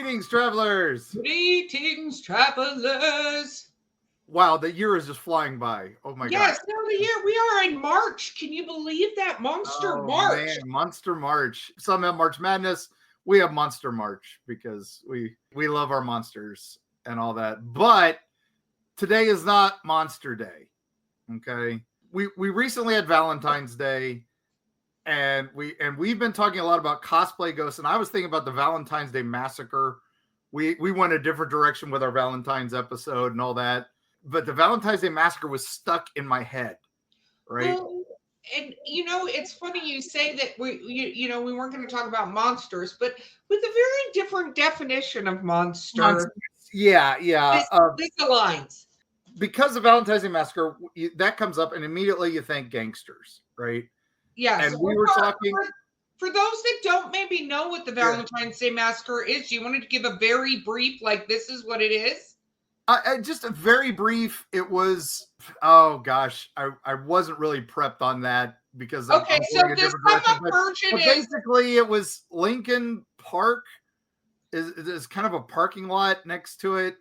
Greetings, travelers. Greetings, travelers. Wow, the year is just flying by. Oh my Yes, God. now the year we are in March. Can you believe that? Monster Oh March. man, Monster March. Some have March Madness. We have Monster March because we love our monsters and all that. But today is not Monster Day. Okay. We recently had Valentine's Day, and we've been talking a lot about cosplay ghosts, and I was thinking about the Valentine's Day massacre. We went a different direction with our Valentine's episode and all that, but the Valentine's Day massacre was stuck in my head, right? Well, and it's funny you say that we weren't going to talk about monsters, but with a very different definition of monster. Yeah. This aligns. Because of Valentine's Day massacre, that comes up, and immediately you think gangsters, right? Yes. And we were talking. For those that don't maybe know what the Valentine's Day massacre is, you wanted to give a very brief, like this is what it is. Just a very brief. It was, oh gosh, I wasn't really prepped on that because okay, so this sum-up version is basically it was Lincoln Park is kind of a parking lot next to it,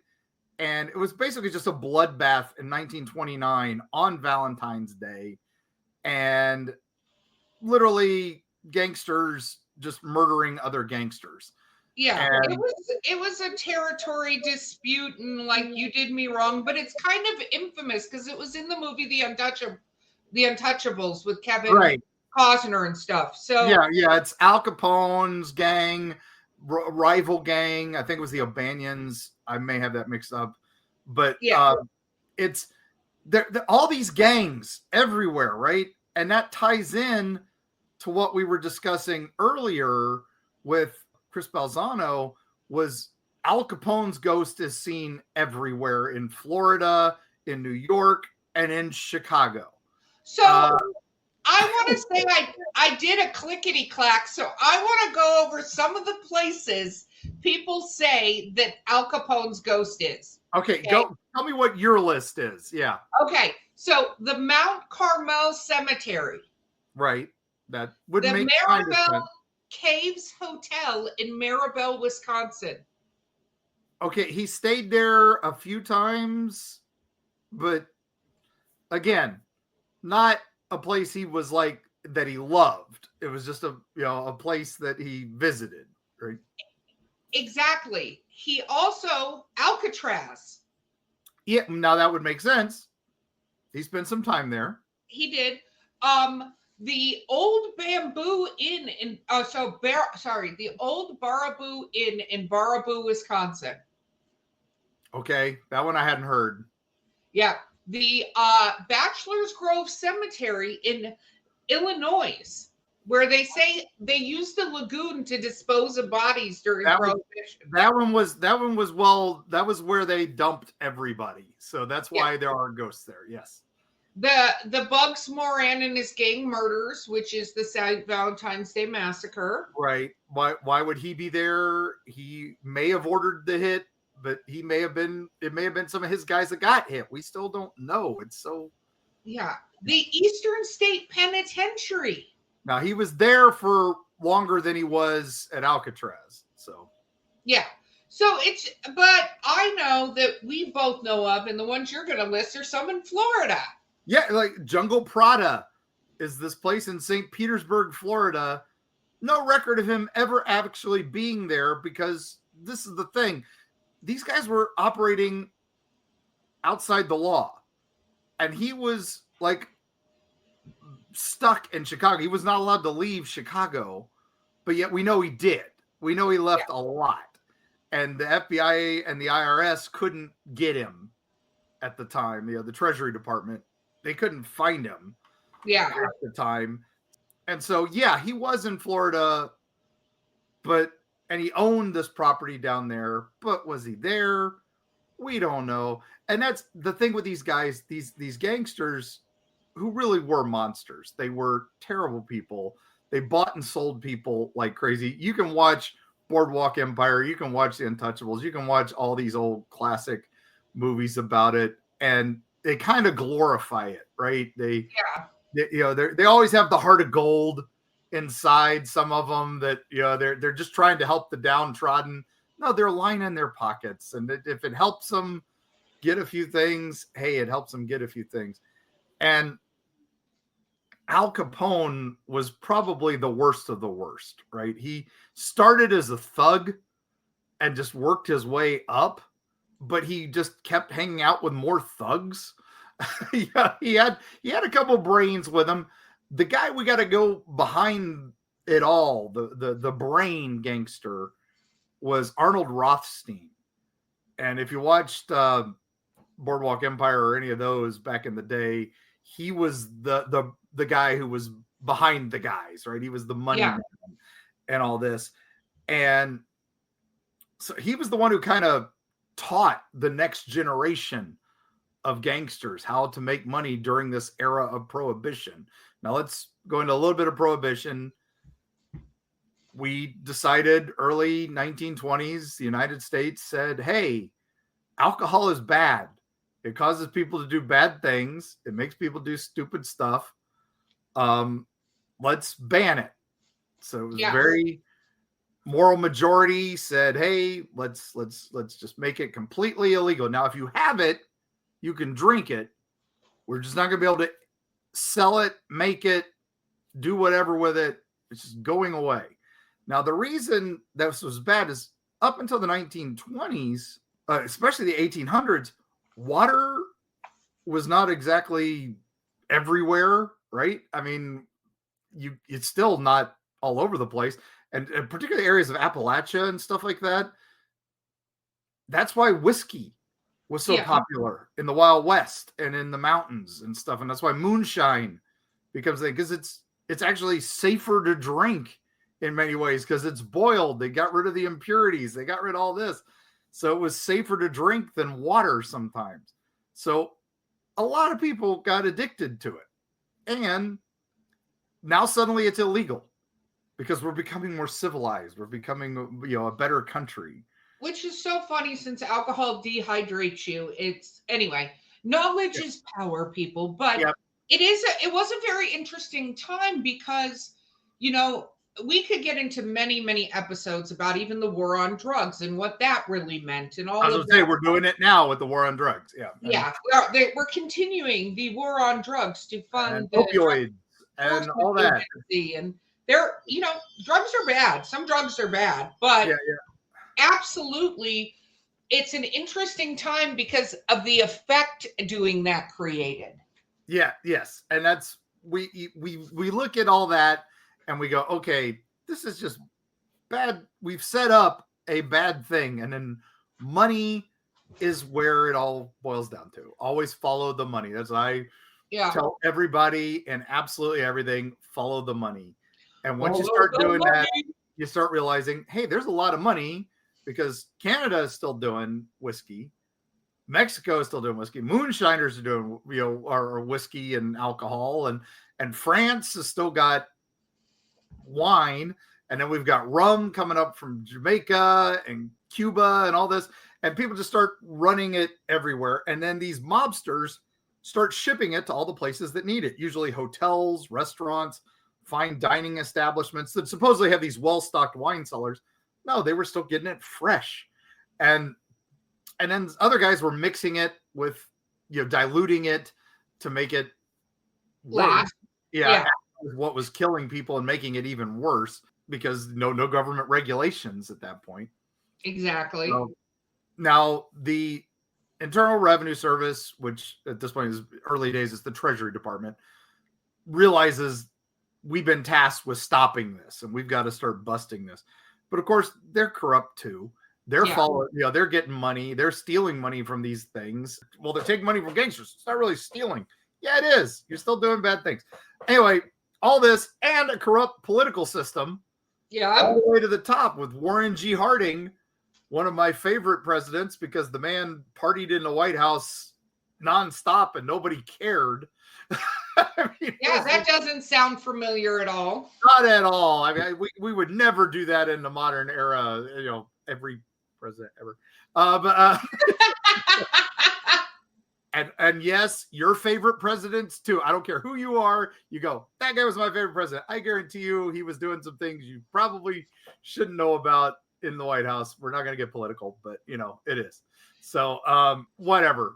and it was basically just a bloodbath in 1929 on Valentine's Day, and literally gangsters just murdering other gangsters. Yeah, it was a territory dispute, and like you did me wrong, but it's kind of infamous because it was in the movie The Untouchables with Kevin Costner and stuff. So yeah, it's Al Capone's gang, rival gang. I think it was the O'Banions. I may have that mixed up, but it's all these gangs everywhere, right? And that ties in to what we were discussing earlier with Chris Balzano. Was Al Capone's ghost is seen everywhere in Florida, in New York, and in Chicago. So I want to say I did a clickety clack. So I want to go over some of the places people say that Al Capone's ghost is. Okay, go tell me what your list is. Yeah. Okay, so the Mount Carmel Cemetery. Right. That would make Maribel Caves Hotel in Maribel, Wisconsin. Okay, he stayed there a few times, but again, not a place he was like that he loved. It was just a place that he visited, right? Exactly. He also Alcatraz. Yeah, now that would make sense. He spent some time there. He did. The Old Bamboo Inn the Old Baraboo Inn in Baraboo, Wisconsin. Okay, that one I hadn't heard. Yeah, the Bachelor's Grove Cemetery in Illinois, where they say they used the lagoon to dispose of bodies during Prohibition. That was where they dumped everybody, so that's why there are ghosts there. Yes. The Bugs Moran and his gang murders, which is the St. Valentine's Day massacre. Right. Why would he be there? He may have ordered the hit, but it may have been some of his guys that got hit. We still don't know. It's so. Yeah. The Eastern State Penitentiary. Now he was there for longer than he was at Alcatraz. So. Yeah. So but I know that we both know of, and the ones you're going to list are some in Florida. Yeah, like Jungle Prada is this place in St. Petersburg, Florida. No record of him ever actually being there, because this is the thing. These guys were operating outside the law. And he was like stuck in Chicago. He was not allowed to leave Chicago, but yet we know he did. We know he left a lot. And the FBI and the IRS couldn't get him at the time. The Treasury Department. They couldn't find him at the time. And so, he was in Florida, and he owned this property down there, but was he there? We don't know. And that's the thing with these guys, these gangsters who really were monsters. They were terrible people. They bought and sold people like crazy. You can watch Boardwalk Empire. You can watch The Untouchables. You can watch all these old classic movies about it. And they kind of glorify it, right? They always have the heart of gold inside. Some of them that they're just trying to help the downtrodden. No, they're lining their pockets. And if it helps them get a few things, hey, it helps them get a few things. And Al Capone was probably the worst of the worst, right? He started as a thug and just worked his way up, but he just kept hanging out with more thugs. Yeah, he had a couple brains with him. The guy we got to go behind it all, the brain gangster, was Arnold Rothstein. And if you watched Boardwalk Empire or any of those back in the day, he was the guy who was behind the guys, right? He was the money man and all this. And so he was the one who kind of taught the next generation of gangsters how to make money during this era of prohibition. Now let's go into a little bit of prohibition. We decided early 1920s, the United States said, hey, alcohol is bad. It causes people to do bad things. It makes people do stupid stuff. Let's ban it. So it was very moral majority said, hey, let's just make it completely illegal. Now, if you have it, you can drink it. We're just not going to be able to sell it, make it, do whatever with it. It's just going away. Now, the reason this was bad is up until the 1920s, especially the 1800s, water was not exactly everywhere, right? I mean, it's still not all over the place. And particularly areas of Appalachia and stuff like that. That's why whiskey was so popular in the Wild West and in the mountains and stuff. And that's why moonshine becomes because it's actually safer to drink in many ways because it's boiled. They got rid of the impurities. They got rid of all this. So it was safer to drink than water sometimes. So a lot of people got addicted to it. And now suddenly it's illegal because we're becoming more civilized. We're becoming, a better country. Which is so funny since alcohol dehydrates you. Knowledge is power, people. But it was a very interesting time because, we could get into many, many episodes about even the war on drugs and what that really meant and all I was of that. Say, we're doing it now with the war on drugs. Yeah. Yeah. We're continuing the war on drugs to fund the opioids and all that. And they're, drugs are bad. Some drugs are bad, but absolutely it's an interesting time because of the effect doing that created. Yeah. Yes. And that's, we look at all that and we go, okay, this is just bad. We've set up a bad thing. And then money is where it all boils down to. Always follow the money. That's what I tell everybody and absolutely everything. Follow the money. And once you start doing that, you start realizing, hey, there's a lot of money because Canada is still doing whiskey. Mexico is still doing whiskey. Moonshiners are doing, our whiskey and alcohol. And France has still got wine. And then we've got rum coming up from Jamaica and Cuba and all this. And people just start running it everywhere. And then these mobsters start shipping it to all the places that need it. Usually hotels, restaurants, fine dining establishments that supposedly have these well-stocked wine cellars. No, they were still getting it fresh. And then other guys were mixing it with, diluting it to make it worse. Yeah. What was killing people and making it even worse because no government regulations at that point. Exactly. So, now the Internal Revenue Service, which at this point is early days, is the Treasury Department, realizes we've been tasked with stopping this and we've got to start busting this. But of course, they're corrupt too. They're following, they're getting money. They're stealing money from these things. Well, they're taking money from gangsters. It's not really stealing. Yeah, it is. You're still doing bad things. Anyway, all this and a corrupt political system. Yeah. All the way to the top with Warren G. Harding, one of my favorite presidents because the man partied in the White House nonstop and nobody cared. That doesn't sound familiar at all. Not at all. I mean, we would never do that in the modern era, every president ever. And yes, your favorite presidents too. I don't care who you are. You go, that guy was my favorite president. I guarantee you he was doing some things you probably shouldn't know about in the White House. We're not going to get political, but it is. So whatever.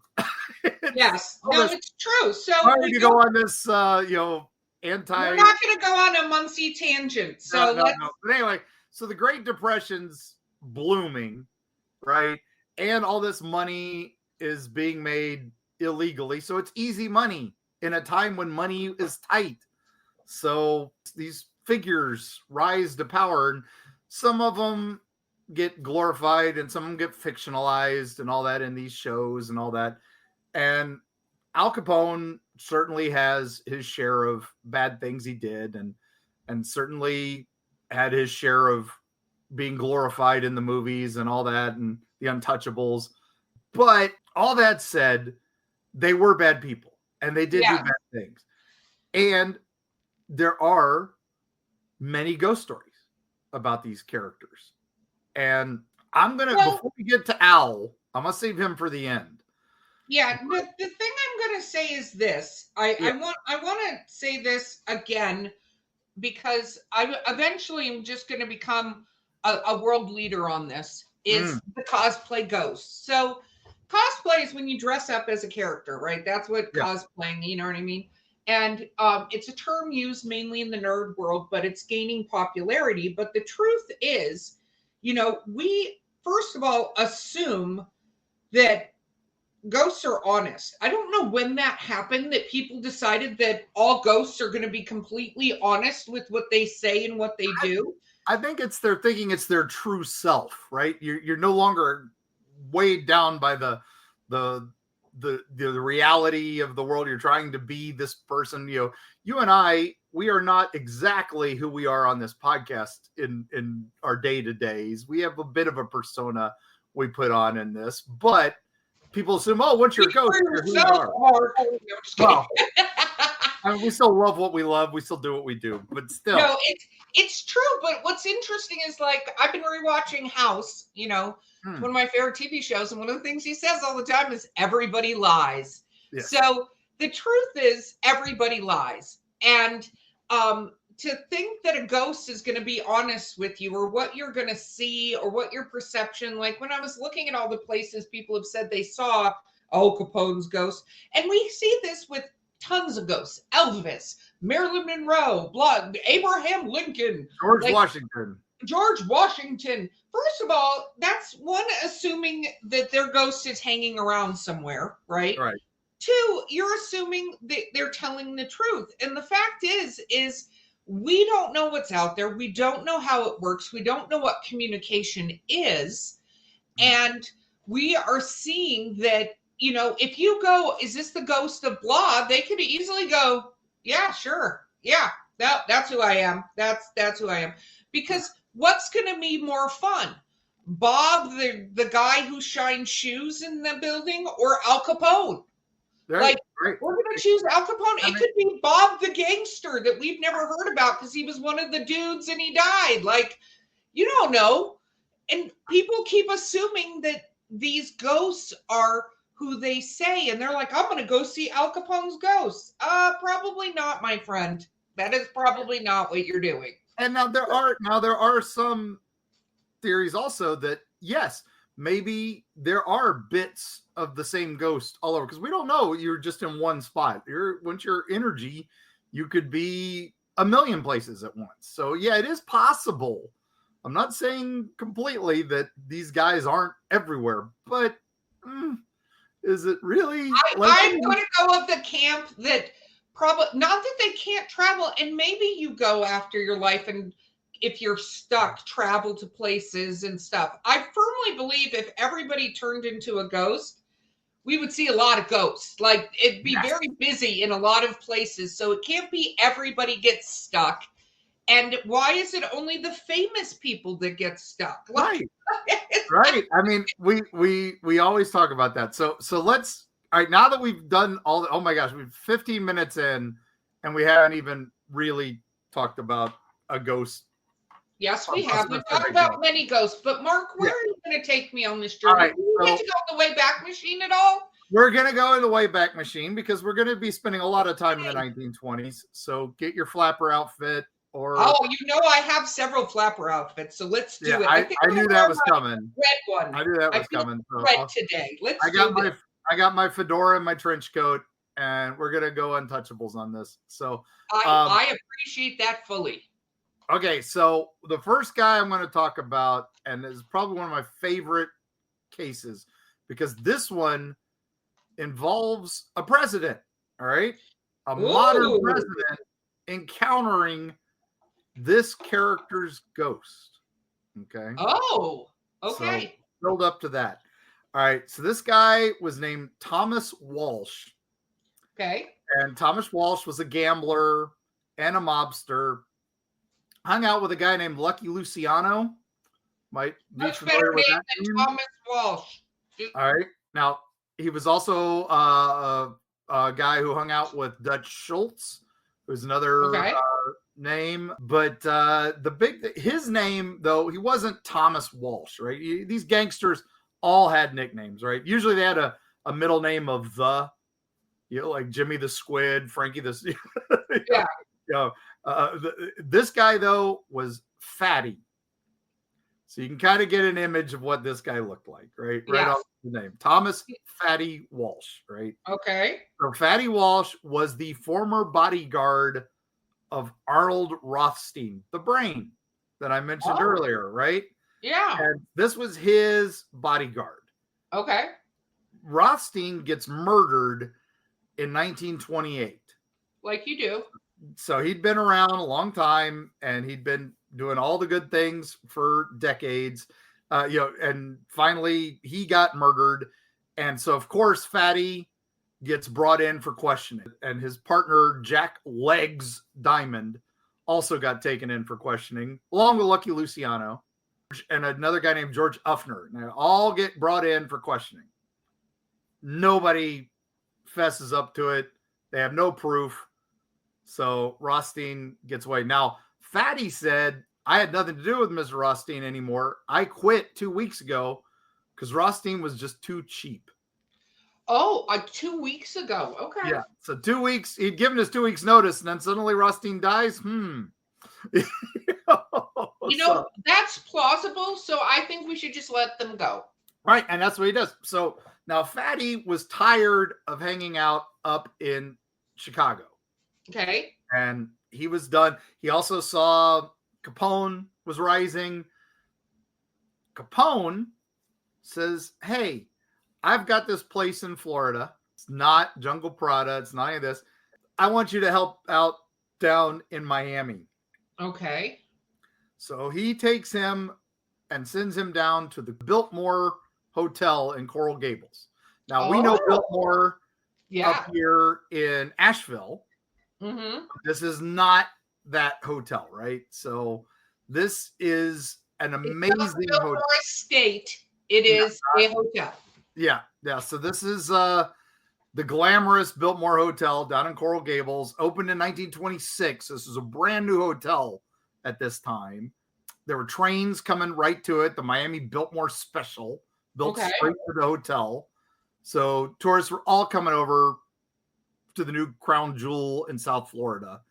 Yes, no, it's true. So sorry to go on this anti. We're not going to go on a Muncie tangent. So no. But anyway, so the Great Depression's blooming, right? And all this money is being made illegally. So it's easy money in a time when money is tight. So these figures rise to power, and some of them get glorified and some of them get fictionalized and all that in these shows and all that. And Al Capone certainly has his share of bad things he did, and certainly had his share of being glorified in the movies and all that, and the Untouchables. But all that said, they were bad people and they did do bad things. And there are many ghost stories about these characters. And I'm going to, before we get to Al, I'm going to save him for the end. Yeah, the thing I'm going to say is this. I want to say this again, because I eventually am just going to become a world leader on this, is the cosplay ghost. So cosplay is when you dress up as a character, right? That's what cosplaying, you know what I mean? And it's a term used mainly in the nerd world, but it's gaining popularity. But the truth is, we first of all assume that ghosts are honest. I don't know when that happened, that people decided that all ghosts are going to be completely honest with what they say and what they do. I think they're thinking it's their true self, right? You're no longer weighed down by the reality of the world. You're trying to be this person. You and I, we are not exactly who we are on this podcast in our day-to-days. We have a bit of a persona we put on in this, but people assume, once you're a ghost, you're who you are. Well, I mean, we still love what we love. We still do what we do, but still. No, it's true. But what's interesting is, like, I've been rewatching House, it's one of my favorite TV shows. And one of the things he says all the time is everybody lies. Yes. So the truth is everybody lies. And to think that a ghost is going to be honest with you, or what you're going to see, or what your perception, like when I was looking at all the places people have said they saw Al Capone's ghost, and we see this with tons of ghosts: Elvis, Marilyn Monroe, Abraham Lincoln, George Washington. First of all, that's one, assuming that their ghost is hanging around somewhere, right? Right. Two, you're assuming that they're telling the truth. And the fact is we don't know what's out there. We don't know how it works. We don't know what communication is. And we are seeing that, if you go, is this the ghost of blah? They could easily go, yeah, sure. Yeah, that's who I am. That's who I am. Because what's going to be more fun? Bob, the guy who shines shoes in the building, or Al Capone? Right. We're going to choose Al Capone. It could be Bob the gangster that we've never heard about because he was one of the dudes and he died. Like, you don't know. And people keep assuming that these ghosts are who they say. And they're like, I'm going to go see Al Capone's ghost. Probably not, my friend. That is probably not what you're doing. And now there are some theories also that, yes, maybe there are bits of the same ghost all over, because we don't know. You're just in one spot. Once your energy, you could be a million places at once. So yeah, it is possible. I'm not saying completely that these guys aren't everywhere, but is it really? I'm going to go with the camp that probably not that they can't travel, and maybe you go after your life, and if you're stuck, travel to places and stuff. I firmly believe if everybody turned into a ghost, we would see a lot of ghosts. Like, it'd be very busy in a lot of places. So it can't be everybody gets stuck. And why is it only the famous people that get stuck? Right. Right. I mean, we always talk about that. So let's, all right, now that we've done oh my gosh, we've 15 minutes in and we haven't even really talked about a ghost. Yes, we have. We've talked about many ghosts, but Mark, where are you going to take me on this journey? Right, do you get to go in the Wayback Machine at all? We're going to go in the Wayback Machine because we're going to be spending a lot of time in the 1920s. So get your flapper outfit Or I have several flapper outfits, so let's do it. I knew that was coming. Red one. I knew that was coming. So red today. I got my fedora and my trench coat, and we're gonna go untouchables on this. So I appreciate that fully. Okay, so the first guy I'm going to talk about, and this is probably one of my favorite cases, because this one involves a president. All right, a modern president encountering this character's ghost. Okay. Oh, okay. So build up to that. All right. So this guy was named Thomas Walsh. Okay. And Thomas Walsh was a gambler and a mobster. Hung out with a guy named Lucky Luciano. Might be familiar with that name. Thomas Walsh. All right. Now, he was also a guy who hung out with Dutch Schultz, who's another name. But his name, though, he wasn't Thomas Walsh, right? These gangsters all had nicknames, right? Usually they had a middle name of like Jimmy the Squid, Frankie the... This guy, though, was Fatty. So you can kind of get an image of what this guy looked like, right? Right off the name. Thomas Fatty Walsh, right? Okay. So Fatty Walsh was the former bodyguard of Arnold Rothstein, the brain that I mentioned earlier, right? Yeah. And this was his bodyguard. Okay. Rothstein gets murdered in 1928. Like you do. So he'd been around a long time, and he'd been doing all the good things for decades, and finally he got murdered. And so, of course, Fatty gets brought in for questioning, and his partner, Jack Legs Diamond, also got taken in for questioning, along with Lucky Luciano and another guy named George Uffner. Now, all get brought in for questioning. Nobody fesses up to it. They have no proof. So Rothstein gets away. Now, Fatty said, I had nothing to do with Mr. Rothstein anymore. I quit 2 weeks ago because Rothstein was just too cheap. Oh, 2 weeks ago. Okay. Yeah. So 2 weeks, he'd given us 2 weeks notice, and then suddenly Rothstein dies. That's plausible. So I think we should just let them go. Right. And that's what he does. So now Fatty was tired of hanging out up in Chicago. Okay. And he was done. He also saw Capone was rising. Capone says, hey, I've got this place in Florida. It's not Jungle Prada. It's not any of this. I want you to help out down in Miami. Okay. So he takes him and sends him down to the Biltmore Hotel in Coral Gables. Now, we know Biltmore up here in Asheville. Mm-hmm. This is not that hotel, right? So this is an amazing hotel. State. It is a hotel. Yeah. So this is the glamorous Biltmore Hotel down in Coral Gables, opened in 1926. This is a brand new hotel at this time. There were trains coming right to it. The Miami Biltmore Special built straight to the hotel. So tourists were all coming over to the new crown jewel in South Florida.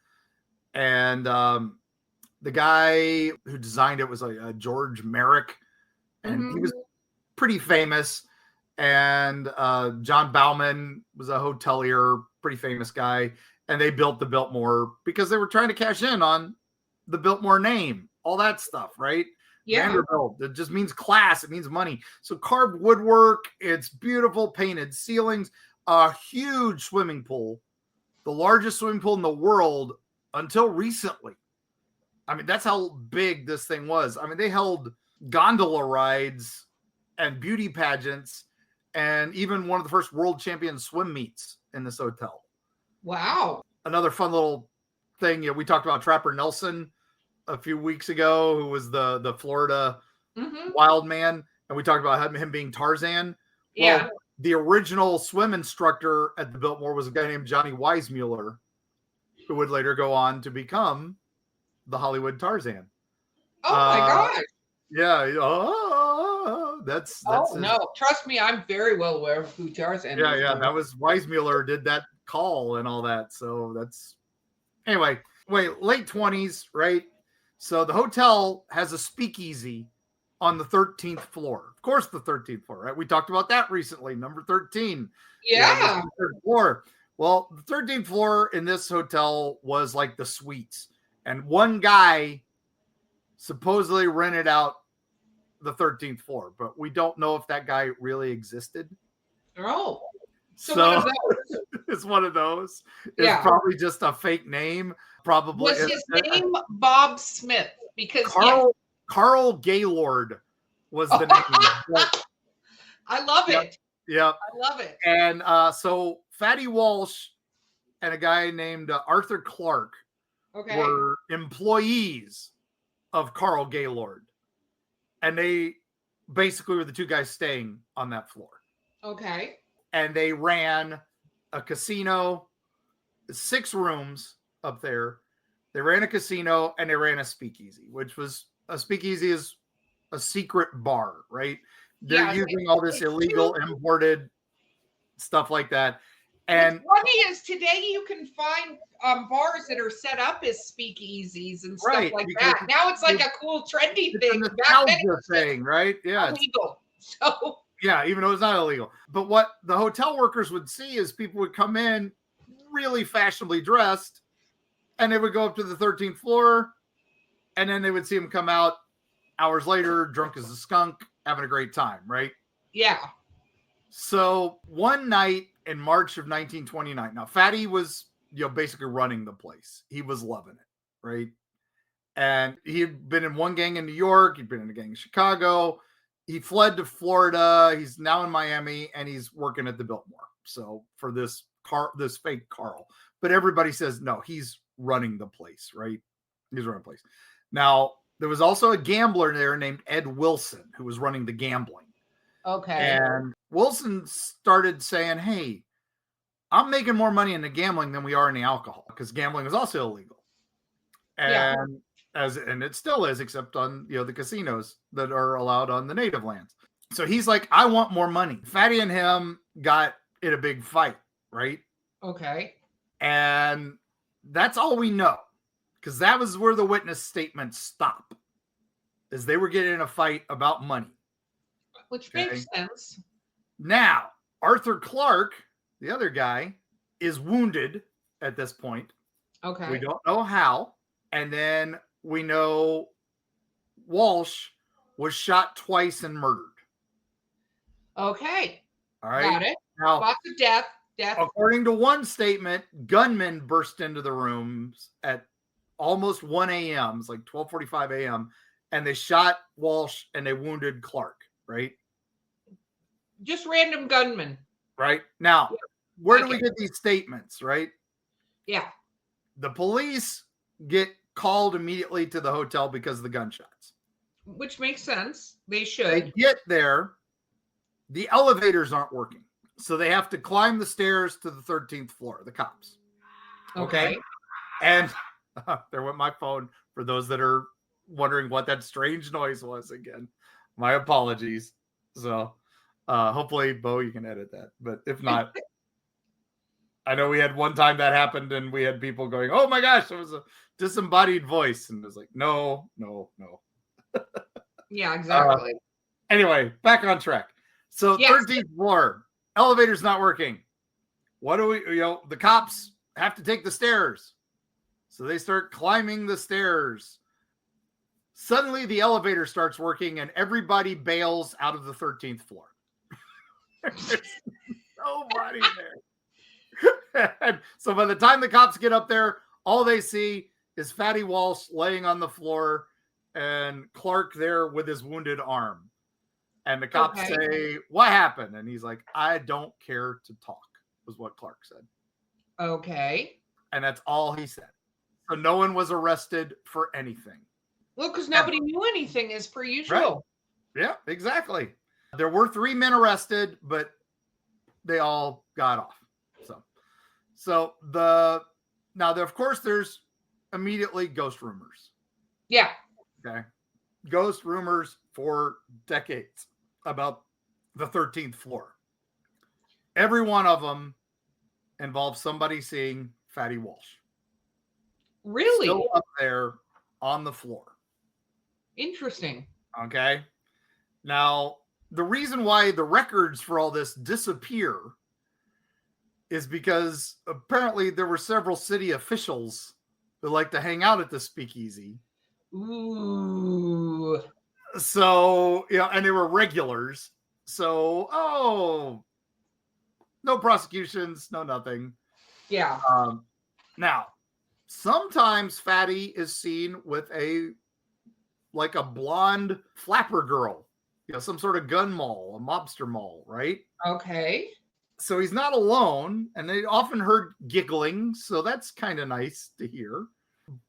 And the guy who designed it was George Merrick, and he was pretty famous. And John Bauman was a hotelier, pretty famous guy. And they built the Biltmore because they were trying to cash in on the Biltmore name, all that stuff, right? Yeah. Vanderbilt. It just means class. It means money. So carved woodwork. It's beautiful, painted ceilings. A huge swimming pool, the largest swimming pool in the world until recently. I mean, that's how big this thing was. I mean, they held gondola rides and beauty pageants and even one of the first world champion swim meets in this hotel. Wow. Another fun little thing, we talked about Trapper Nelson a few weeks ago, who was the Florida wild man, and we talked about him being Tarzan. Well, the original swim instructor at the Biltmore was a guy named Johnny Weissmuller, who would later go on to become the Hollywood Tarzan. Oh my gosh. Yeah. That's no. Trust me, I'm very well aware of who Tarzan is. Yeah. That was Weissmuller did that call and all that. So that's anyway. late 20s, right? So the hotel has a speakeasy on the 13th floor. Of course, the 13th floor, right? We talked about that recently. Number 13. Yeah. The third floor. Well, the 13th floor in this hotel was like the suites. And one guy supposedly rented out the 13th floor, but we don't know if that guy really existed. Oh. So one of those. It's one of those. Yeah. It's probably just a fake name. Probably was his name Bob Smith? Because Carl Gaylord was the name. I love it. Yeah. I love it. And so Fatty Walsh and a guy named Arthur Clark were employees of Carl Gaylord. And they basically were the two guys staying on that floor. Okay. And they ran a casino, 6 rooms up there. They ran a casino and they ran a speakeasy, which was a speakeasy is a secret bar, right? They're using all this illegal imported stuff like that. And what's funny is today you can find bars that are set up as speakeasies and stuff like that. Now it's like a cool trendy thing. Back then it was thing, right? Yeah. Illegal. So yeah, even though it's not illegal. But what the hotel workers would see is people would come in really fashionably dressed and they would go up to the 13th floor and then they would see them come out hours later, drunk as a skunk, having a great time, right? Yeah. So one night in March of 1929, now Fatty was, basically running the place. He was loving it, right? And he had been in one gang in New York. He'd been in a gang in Chicago. He fled to Florida. He's now in Miami and he's working at the Biltmore. So for this fake Carl, but everybody says, no, he's running the place, right? He's running the place. Now, there was also a gambler there named Ed Wilson who was running the gambling. Okay. And Wilson started saying, hey, I'm making more money in the gambling than we are in the alcohol because gambling is also illegal. And and it still is, except on, the casinos that are allowed on the native lands. So he's like, I want more money. Fatty and him got in a big fight, right? Okay. And that's all we know because that was where the witness statements stop, is they were getting in a fight about money. Which makes sense. Now, Arthur Clark, the other guy, is wounded at this point. Okay. We don't know how. And then we know Walsh was shot twice and murdered. Okay. All right. Got it. Now, lots of death. According to one statement, gunmen burst into the rooms at almost 1 a.m. It's like 12:45 a.m. And they shot Walsh and they wounded Clark, right? Just random gunmen. Right. Now, where do we get these statements, right? Yeah. The police get called immediately to the hotel because of the gunshots. Which makes sense. They should. They get there. The elevators aren't working. So they have to climb the stairs to the 13th floor, the cops. Okay. And there went my phone for those that are wondering what that strange noise was again. My apologies. So hopefully, Bo, you can edit that. But if not, I know we had one time that happened and we had people going, oh my gosh, it was a disembodied voice. And it was like, no. Yeah, exactly. Anyway, back on track. So 13th floor, elevator's not working. What do we, the cops have to take the stairs. So they start climbing the stairs. Suddenly the elevator starts working and everybody bails out of the 13th floor. There's nobody there. And so by the time the cops get up there, all they see is Fatty Walsh laying on the floor and Clark there with his wounded arm. And the cops say, what happened? And he's like, I don't care to talk, was what Clark said. Okay. And that's all he said. So no one was arrested for anything. Well, because nobody knew anything as per usual. Right. Yeah, exactly. There were 3 men arrested, but they all got off. So of course, there's immediately ghost rumors. Yeah. Okay. Ghost rumors for decades about the 13th floor. Every one of them involves somebody seeing Fatty Walsh. Really? Still up there on the floor. Interesting. Okay. Now, the reason why the records for all this disappear is because apparently there were several city officials who like to hang out at the speakeasy. Ooh. So, and they were regulars. So, no prosecutions, no nothing. Yeah. Now, sometimes Fatty is seen with a blonde flapper girl, some sort of gun mall, a mobster mall, right? Okay. So he's not alone, and they often heard giggling, so that's kind of nice to hear.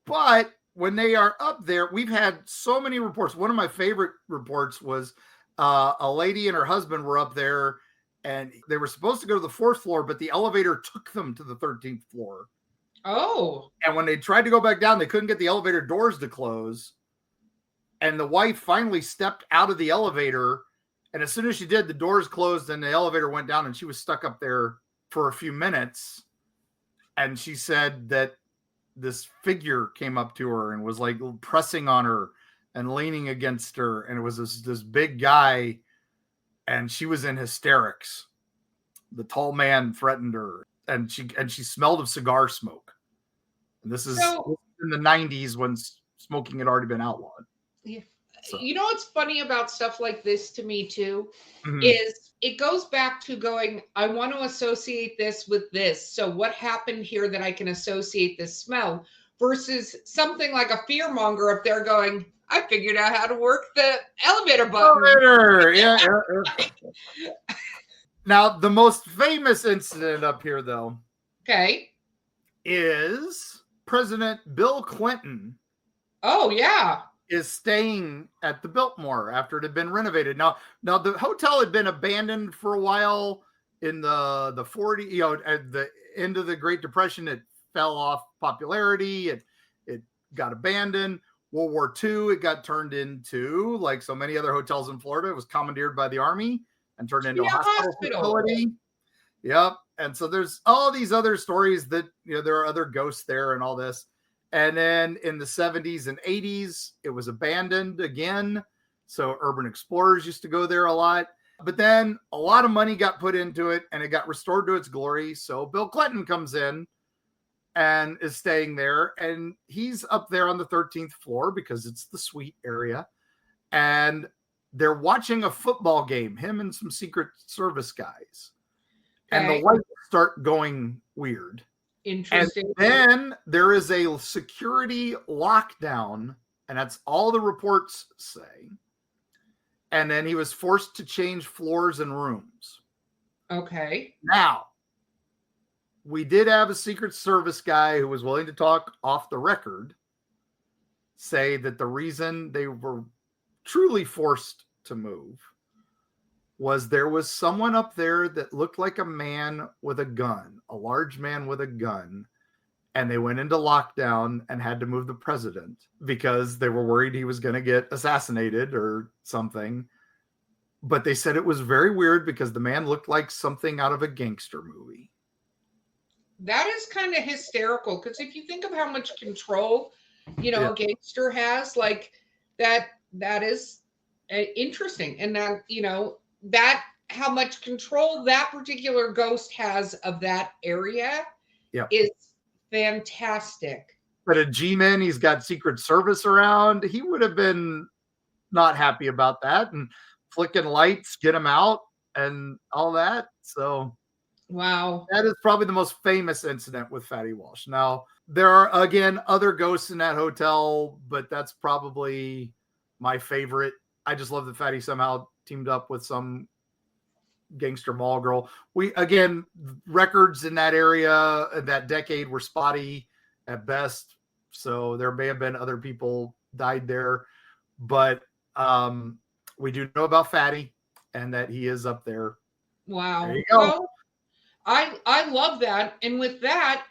But when they are up there, we've had so many reports. One of my favorite reports was a lady and her husband were up there, and they were supposed to go to the 4th floor, but the elevator took them to the 13th floor. Oh. And when they tried to go back down, they couldn't get the elevator doors to close. And the wife finally stepped out of the elevator. And as soon as she did, the doors closed and the elevator went down, and she was stuck up there for a few minutes. And she said that this figure came up to her and was like pressing on her and leaning against her. And it was this big guy, and she was in hysterics. The tall man threatened her, and she smelled of cigar smoke. And this is in the 90s when smoking had already been outlawed. Yeah. So. You know what's funny about stuff like this to me too, Mm-hmm. is it goes back to going, I want to associate this with this. So what happened here that I can associate this smell, versus something like a fearmonger up there going, I figured out how to work the elevator button. Elevator. Yeah. Now, the most famous incident up here, though, is President Bill Clinton. Oh, yeah. Is staying at the Biltmore after it had been renovated. Now the hotel had been abandoned for a while in the 40s, at the end of the Great Depression. It fell off popularity. It got abandoned. World War II, it got turned into, like so many other hotels in Florida, it was commandeered by the Army and turned into a hospital facility. Yep. And so there's all these other stories that, there are other ghosts there and all this. And then in the 70s and 80s, it was abandoned again. So urban explorers used to go there a lot. But then a lot of money got put into it and it got restored to its glory. So Bill Clinton comes in and is staying there. And he's up there on the 13th floor because it's the suite area. And they're watching a football game, him and some Secret Service guys. Okay. And the lights start going weird. Interesting. And then there is a security lockdown, and that's all the reports say. And then he was forced to change floors and rooms. Okay. Now, we did have a Secret Service guy who was willing to talk off the record, say that the reason they were truly forced to move was there was someone up there that looked like a man with a gun, a large man with a gun, and they went into lockdown and had to move the president because they were worried he was going to get assassinated or something. But they said it was very weird because the man looked like something out of a gangster movie. That is kind of hysterical, because if you think of how much control, a gangster has, like that is interesting. And that, that how much control that particular ghost has of that area is fantastic. But a G-Man, he's got Secret Service around. He would have been not happy about that, and flicking lights, get him out and all that. So wow, that is probably the most famous incident with Fatty Walsh. Now, there are, again, other ghosts in that hotel, but that's probably my favorite. I just love that Fatty somehow teamed up with some gangster mall girl. Records in that area, that decade, were spotty at best. So there may have been other people died there, but we do know about Fatty and that he is up there. Wow. There you go. Well, I love that. And with that,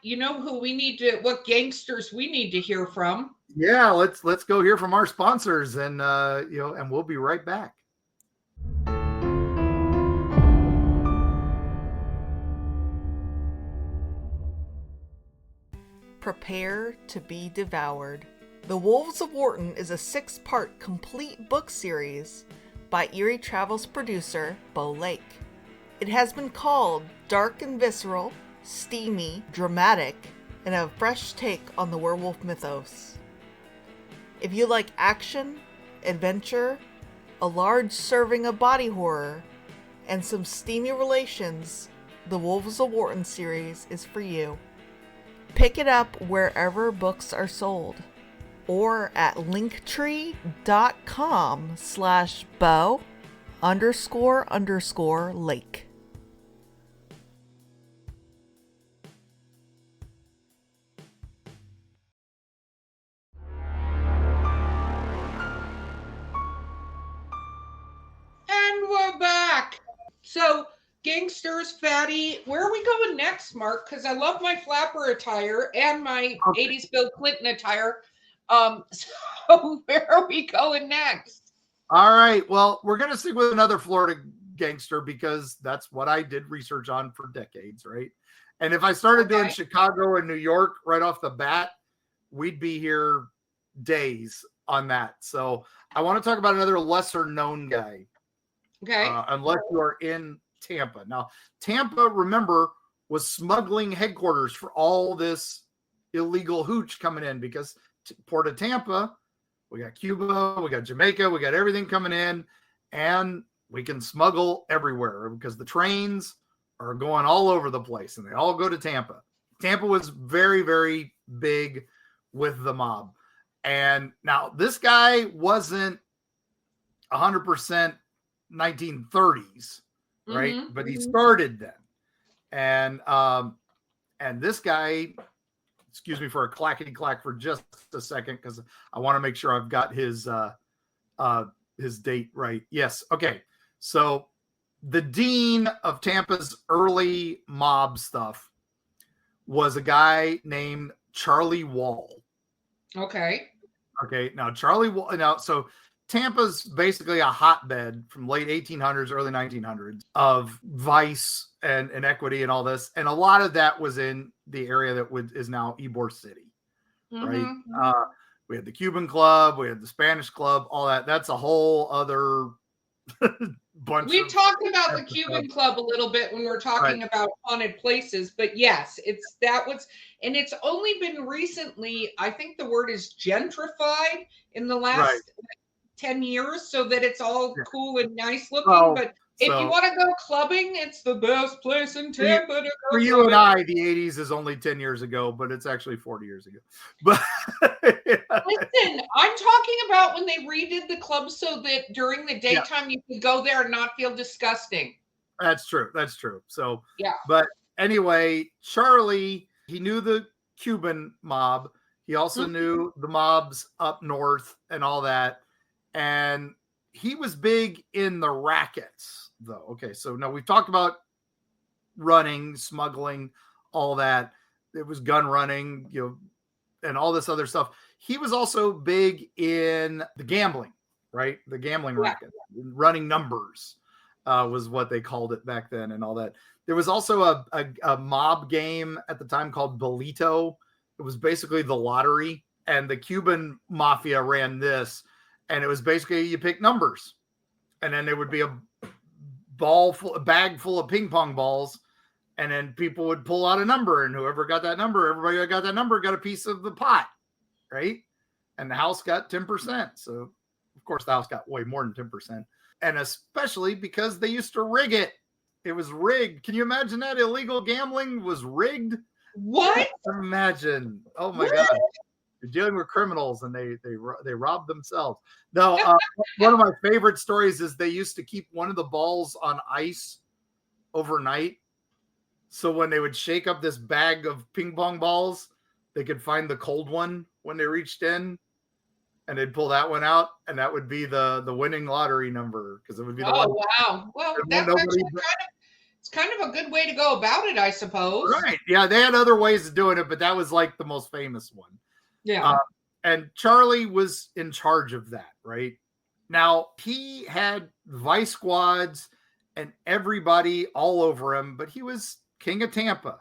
what gangsters we need to hear from. Yeah, let's go hear from our sponsors, and and we'll be right back. prepare to be devoured. The Wolves of Wharton is a 6-part complete book series by Eerie Travels producer Bo Lake. It has been called dark and visceral, steamy, dramatic, and a fresh take on the werewolf mythos. If you like action, adventure, a large serving of body horror, and some steamy relations, the Wolves of Wharton series is for you. Pick it up wherever books are sold, or at linktree.com/Bo__Lake. And we're back. So, Gangsters, Fatty, where are we going next, Mark? Because I love my flapper attire and my 80s Bill Clinton attire. So where are we going next? All right. Well, we're going to stick with another Florida gangster because that's what I did research on for decades, right? And if I started doing Chicago and New York right off the bat, we'd be here days on that. So I want to talk about another lesser known guy. Okay. Unless you are in Tampa. Now, Tampa, remember, was smuggling headquarters for all this illegal hooch coming in because Port of Tampa, we got Cuba, we got Jamaica, we got everything coming in, and we can smuggle everywhere because the trains are going all over the place and they all go to Tampa. Tampa was very, very big with the mob. And now this guy wasn't 100% 1930s, right? Mm-hmm. But he started then. And this guy, excuse me for a clackety clack for just a second, because I want to make sure I've got his date right. Yes. Okay. So the dean of Tampa's early mob stuff was a guy named Charlie Wall. Okay. Okay. Now Charlie Wall. Now, so Tampa's basically a hotbed from late 1800s, early 1900s of vice and inequity and all this. And a lot of that was in the area that is now Ybor City, right? We had the Cuban Club, we had the Spanish Club, all that. That's a whole other bunch. We talked about the Cuban Club a little bit when we're talking about haunted places, but yes, it's only been recently, I think the word is gentrified in the last 10 years, so that it's all cool and nice looking. But if you want to go clubbing, it's the best place in Tampa to go. For you and I, the 80s is only 10 years ago, but it's actually 40 years ago. But listen, I'm talking about when they redid the club so that during the daytime you could go there and not feel disgusting. That's true. That's true. So yeah. But anyway, Charlie, he knew the Cuban mob. He also knew the mobs up north and all that. And he was big in the rackets, though. Okay, so now we've talked about running, smuggling, all that. It was gun running, and all this other stuff. He was also big in the gambling, right? The gambling racket, running numbers was what they called it back then, and all that. There was also a mob game at the time called Bolito. It was basically the lottery, and the Cuban mafia ran this. And it was basically you pick numbers, and then there would be a bag full of ping pong balls, and then people would pull out a number, and whoever got that number, everybody that got that number got a piece of the pot, right? And the house got 10%. So of course the house got way more than 10%, and especially because they used to rig it. It was rigged. Can you imagine that? Illegal gambling was rigged. What? Imagine. Oh my God. You're dealing with criminals and they rob themselves. No, one of my favorite stories is they used to keep one of the balls on ice overnight. So when they would shake up this bag of ping pong balls, they could find the cold one when they reached in, and they'd pull that one out, and that would be the winning lottery number, because it would be the one. Wow. Well, that's actually it's kind of a good way to go about it, I suppose. Right. Yeah, they had other ways of doing it, but that was like the most famous one. Yeah. And Charlie was in charge of that, right? Now, he had vice squads and everybody all over him, but he was king of Tampa.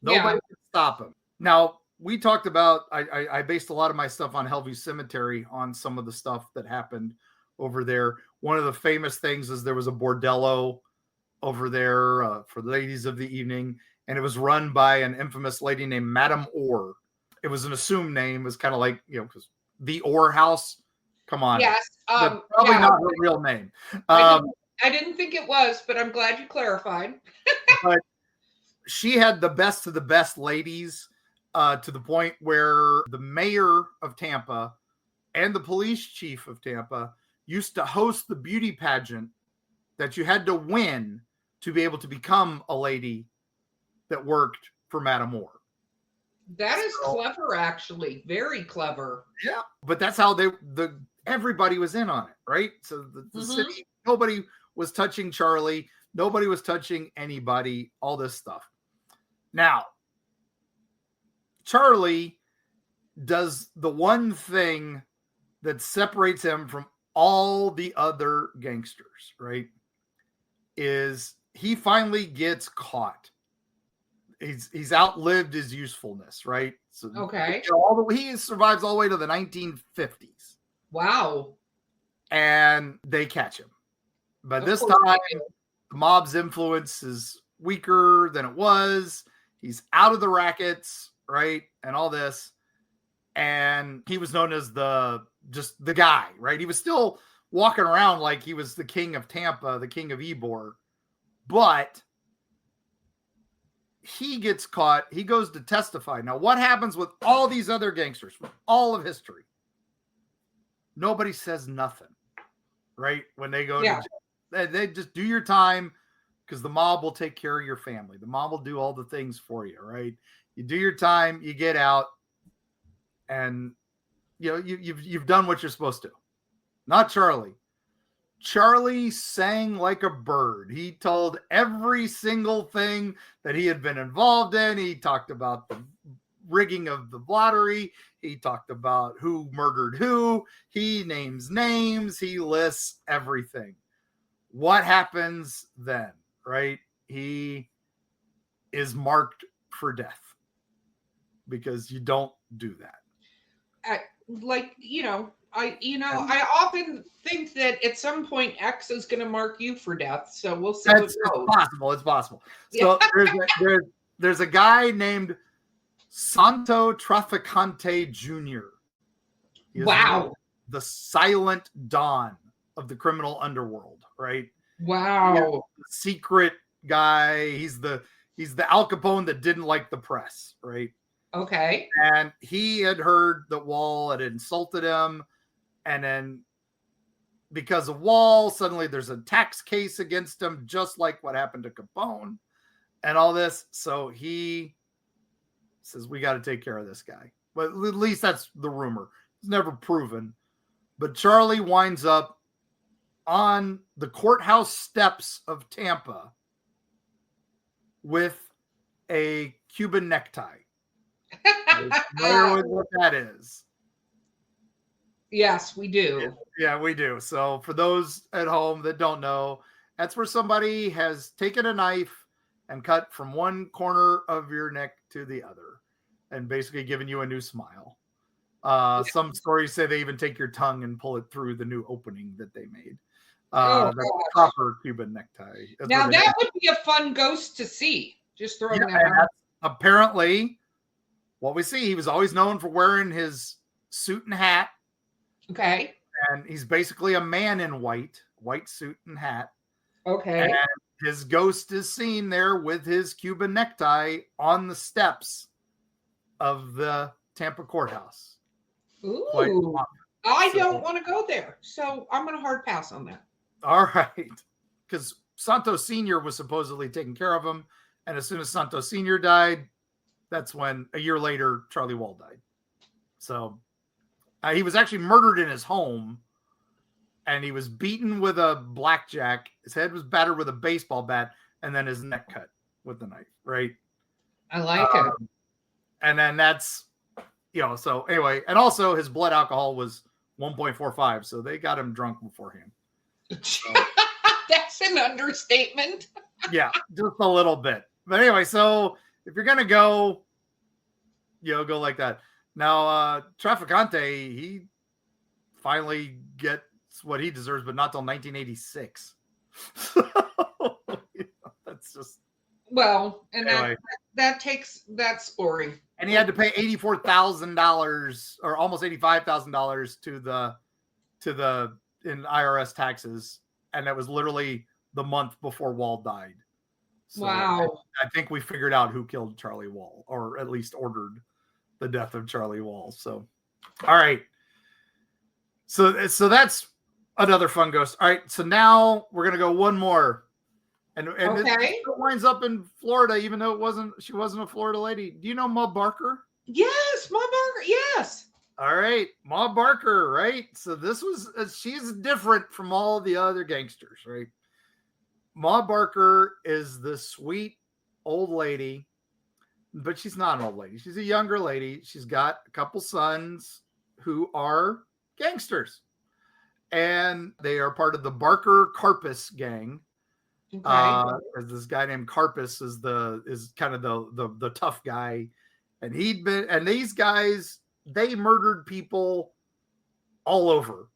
Nobody could stop him. Now, we talked about, I based a lot of my stuff on Hellview Cemetery on some of the stuff that happened over there. One of the famous things is there was a bordello over there for ladies of the evening, and it was run by an infamous lady named Madame Orr. It was an assumed name. It was kind of like, because the Orr House. Come on. Yes. That's probably not her real name. I didn't think it was, but I'm glad you clarified. But she had the best of the best ladies to the point where the mayor of Tampa and the police chief of Tampa used to host the beauty pageant that you had to win to be able to become a lady that worked for Madame Orr. That is clever, actually. Very clever. Yeah, but that's how everybody was in on it, right? So the city, nobody was touching Charlie. Nobody was touching anybody, all this stuff. Now, Charlie does the one thing that separates him from all the other gangsters, right? Is he finally gets caught. He's outlived his usefulness, right? So okay. He survives all the way to the 1950s. Wow. And they catch him. But this time, the mob's influence is weaker than it was. He's out of the rackets, right? And all this. And he was known as the guy, right? He was still walking around like he was the king of Tampa, the king of Ybor. But he gets caught. He goes to testify. Now, what happens with all these other gangsters from all of history? Nobody says nothing, right? When they go to jail. They just do your time because the mob will take care of your family. The mob will do all the things for you, right? You do your time, you get out, and you've done what you're supposed to. Not Charlie. Charlie sang like a bird. He told every single thing that he had been involved in. He talked about the rigging of the lottery. He talked about who murdered who. He names names. He lists everything. What happens then, right? He is marked for death because you don't do that. I often think that at some point X is going to mark you for death. So we'll see. It's possible. It's possible. So there's a guy named Santo Traficante Jr. Wow. The silent dawn of the criminal underworld, right? Wow. Secret guy. He's the Al Capone that didn't like the press, right? Okay. And he had heard that Wall had insulted him. And then because of Wall, suddenly there's a tax case against him, just like what happened to Capone and all this. So he says, we got to take care of this guy. But at least that's the rumor. It's never proven. But Charlie winds up on the courthouse steps of Tampa with a Cuban necktie. Familiar with what that is? Yes, we do. Yeah, we do. So for those at home that don't know, that's where somebody has taken a knife and cut from one corner of your neck to the other and basically given you a new smile. Some stories say they even take your tongue and pull it through the new opening that they made. The copper Cuban necktie. Now that would be a fun ghost to see. Just throwing that out. Apparently, what we see, he was always known for wearing his suit and hat. Okay. And he's basically a man in white suit and hat. Okay. And his ghost is seen there with his Cuban necktie on the steps of the Tampa courthouse. Ooh. I don't want to go there. So I'm going to hard pass on that. All right. Because Santos Sr. was supposedly taking care of him. And as soon as Santos Sr. died, that's when a year later, Charlie Wall died. So he was actually murdered in his home, and he was beaten with a blackjack. His head was battered with a baseball bat, and then his neck cut with the knife, right? I like it. And then that's, so anyway, and also his blood alcohol was 1.45, so they got him drunk beforehand. So, that's an understatement. Yeah, just a little bit. But anyway, so if you're going to go, go like that. Now, Traficante, he finally gets what he deserves, but not till 1986. That's just and anyway. that's scoring. And he had to pay $84,000 or almost $85,000 to the in IRS taxes, and that was literally the month before Wall died. So wow. I think we figured out who killed Charlie Wall, or at least ordered the death of Charlie Wall. So, all right. So that's another fun ghost. All right. So now we're gonna go one more, and it winds up in Florida, even though she wasn't a Florida lady. Do you know Ma Barker? Yes, Ma Barker. Yes. All right, Ma Barker. Right. So she's different from all the other gangsters, right? Ma Barker is the sweet old lady, but she's not an old lady. She's a younger lady. She's got a couple sons who are gangsters, and they are part of the Barker Karpus gang. Okay. As this guy named Karpus is kind of the tough guy, and these guys, they murdered people all over.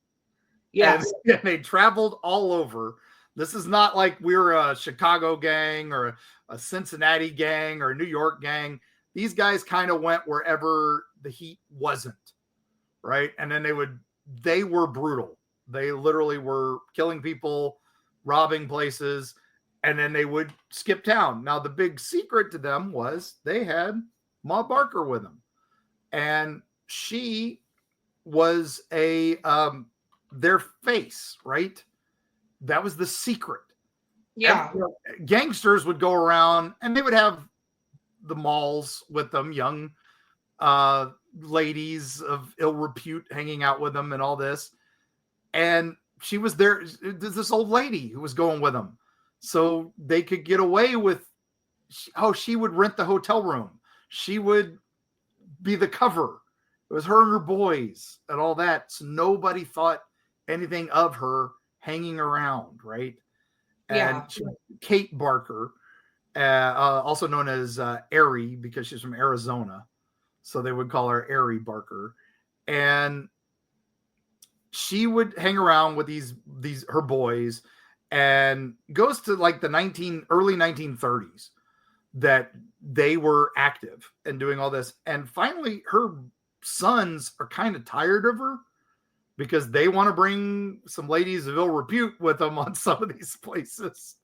Yes. And they traveled all over. This is not like we're a Chicago gang or a Cincinnati gang or a New York gang. These guys kind of went wherever the heat wasn't, right? And then they were brutal. They literally were killing people, robbing places, and then they would skip town. Now, the big secret to them was they had Ma Barker with them. And she was their face, right? That was the secret. Yeah. Gangsters would go around and they would have the malls with them, young ladies of ill repute hanging out with them and all this. And she was there. This old lady who was going with them. So they could get away with, she would rent the hotel room. She would be the cover. It was her and her boys and all that. So nobody thought anything of her hanging around, right? And Kate Barker, also known as Eerie, because she's from Arizona. So they would call her Eerie Barker. And she would hang around with these her boys, and goes to like the early 1930s that they were active and doing all this. And finally, her sons are kind of tired of her because they want to bring some ladies of ill repute with them on some of these places.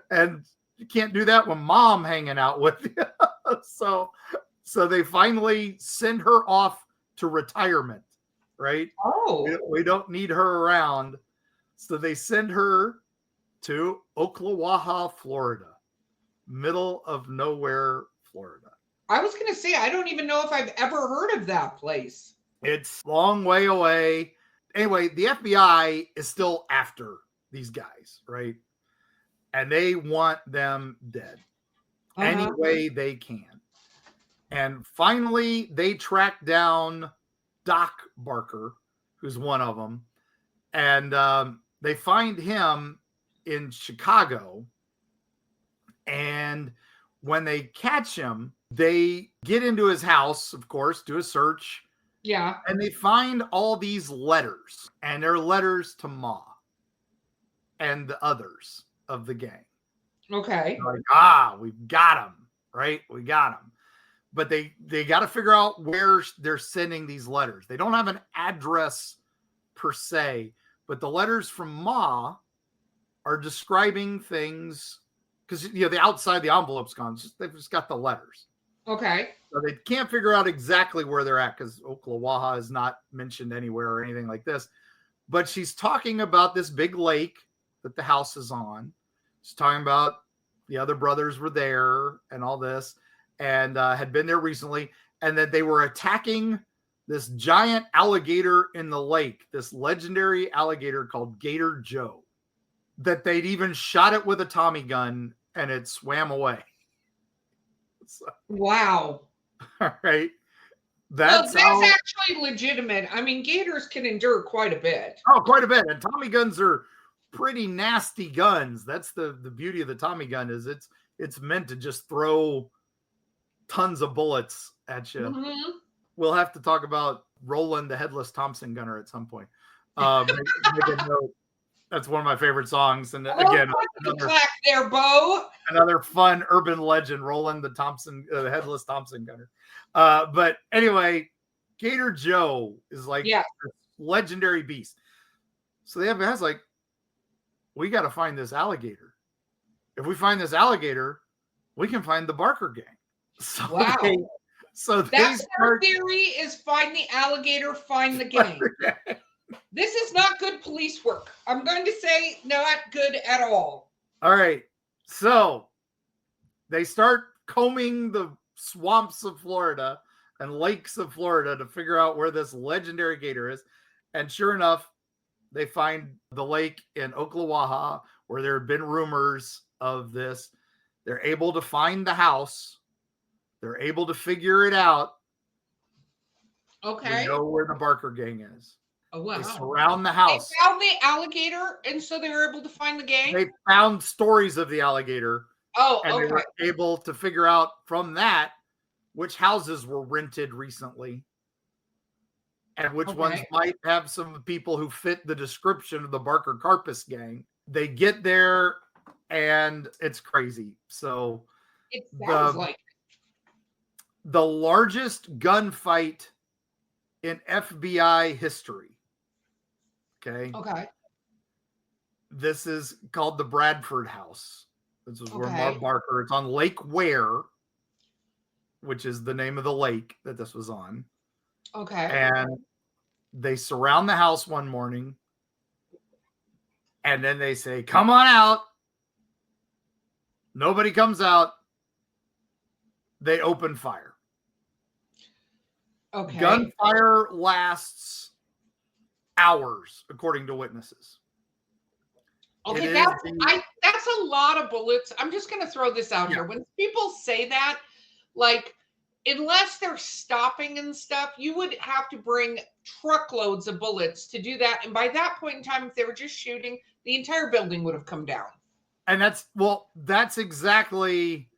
And you can't do that when mom hanging out with you. So they finally send her off to retirement, right? Oh. We don't need her around. So they send her to Ocklawaha, Florida. Middle of nowhere, Florida. I was going to say, I don't even know if I've ever heard of that place. It's a long way away. Anyway, the FBI is still after these guys, right? And they want them dead any way they can. And finally, they track down Doc Barker, who's one of them. And they find him in Chicago. And when they catch him, they get into his house, of course, do a search. Yeah. And they find all these letters. And they're letters to Ma and the others of the gang. Okay. They're like, we've got him, right? We got him. But they got to figure out where they're sending these letters. They don't have an address per se, but the letters from Ma are describing things, because the outside the envelope's gone. They've just got the letters. Okay. So they can't figure out exactly where they're at, because Ocklawaha is not mentioned anywhere or anything like this. But she's talking about this big lake that the house is on. She's talking about the other brothers were there and all this, and had been there recently, and that they were attacking this giant alligator in the lake, this legendary alligator called Gator Joe, that they'd even shot it with a Tommy gun and it swam away. So, wow. All right. That's actually legitimate. I mean, gators can endure quite a bit. Oh, quite a bit. And Tommy guns are pretty nasty guns. That's the beauty of the Tommy gun, is it's meant to just throw tons of bullets at you. Mm-hmm. we'll have to talk about Roland the Headless Thompson Gunner at some point. Make a note. That's one of my favorite songs. And again, another fun urban legend, Roland the Headless Thompson Gunner. But anyway, Gator Joe is like a legendary beast. So the FBI is like, we got to find this alligator. If we find this alligator, we can find the Barker gang. So that's their theory: is find the alligator, find the gang. This is not good police work. I'm going to say not good at all. All right. So they start combing the swamps of Florida and lakes of Florida to figure out where this legendary gator is. And sure enough, they find the lake in Ocklawaha where there had been rumors of this. They're able to find the house. They're able to figure it out. Okay. We know where the Barker gang is. Oh, wow. They surround the house. They found the alligator, and so they were able to find the gang? They found stories of the alligator. Oh, and they were able to figure out from that which houses were rented recently and which ones might have some people who fit the description of the Barker Carpus gang. They get there, and it's crazy. So it sounds like the largest gunfight in FBI history. Okay. This is called the Bradford House. This is where Mark Barker. It's on Lake Ware, which is the name of the lake that this was on. Okay. And they surround the house one morning, and then they say, "Come on out." Nobody comes out. They open fire. Okay. Gunfire lasts hours, according to witnesses. Okay, that's a lot of bullets. I'm just going to throw this out here. When people say that, like, unless they're stopping and stuff, you would have to bring truckloads of bullets to do that. And by that point in time, if they were just shooting, the entire building would have come down. And that's exactly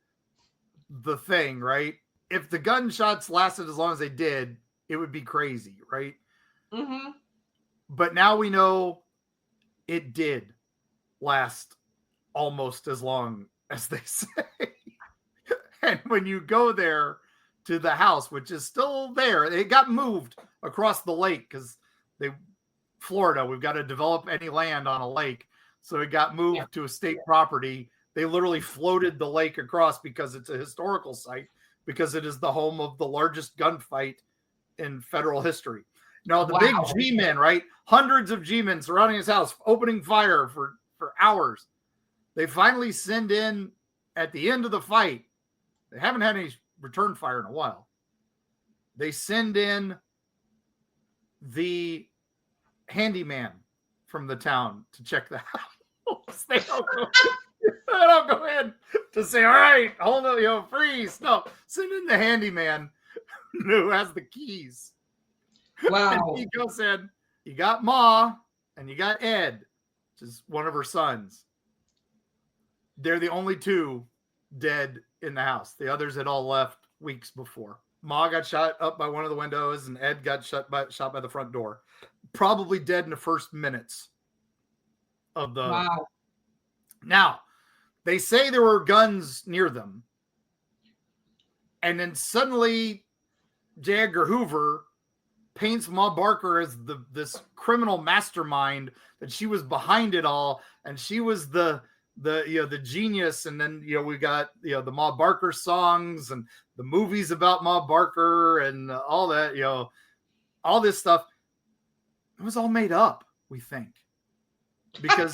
the thing, right? If the gunshots lasted as long as they did, it would be crazy, right? Mm-hmm. But now we know it did last almost as long as they say. And when you go there to the house, which is still there, it got moved across the lake because Florida, we've got to develop any land on a lake. So it got moved to a state property. They literally floated the lake across because it's a historical site, because it is the home of the largest gunfight in federal history. Now, the big G-men, right? Hundreds of G-men surrounding his house, opening fire for hours. They finally send in, at the end of the fight, they haven't had any return fire in a while. They send in the handyman from the town to check the house. They don't go in to say, all right, hold on, freeze. No, send in the handyman who has the keys. Wow. And he goes in, you got Ma and you got Ed, which is one of her sons. They're the only two dead in the house. The others had all left weeks before. Ma got shot up by one of the windows, and Ed got shot by the front door. Probably dead in the first minutes of the. Wow. Now, they say there were guns near them. And then suddenly, J. Edgar Hoover paints Ma Barker as this criminal mastermind, that she was behind it all, and she was the genius. And then we got the Ma Barker songs and the movies about Ma Barker and all that, all this stuff. It was all made up, we think, because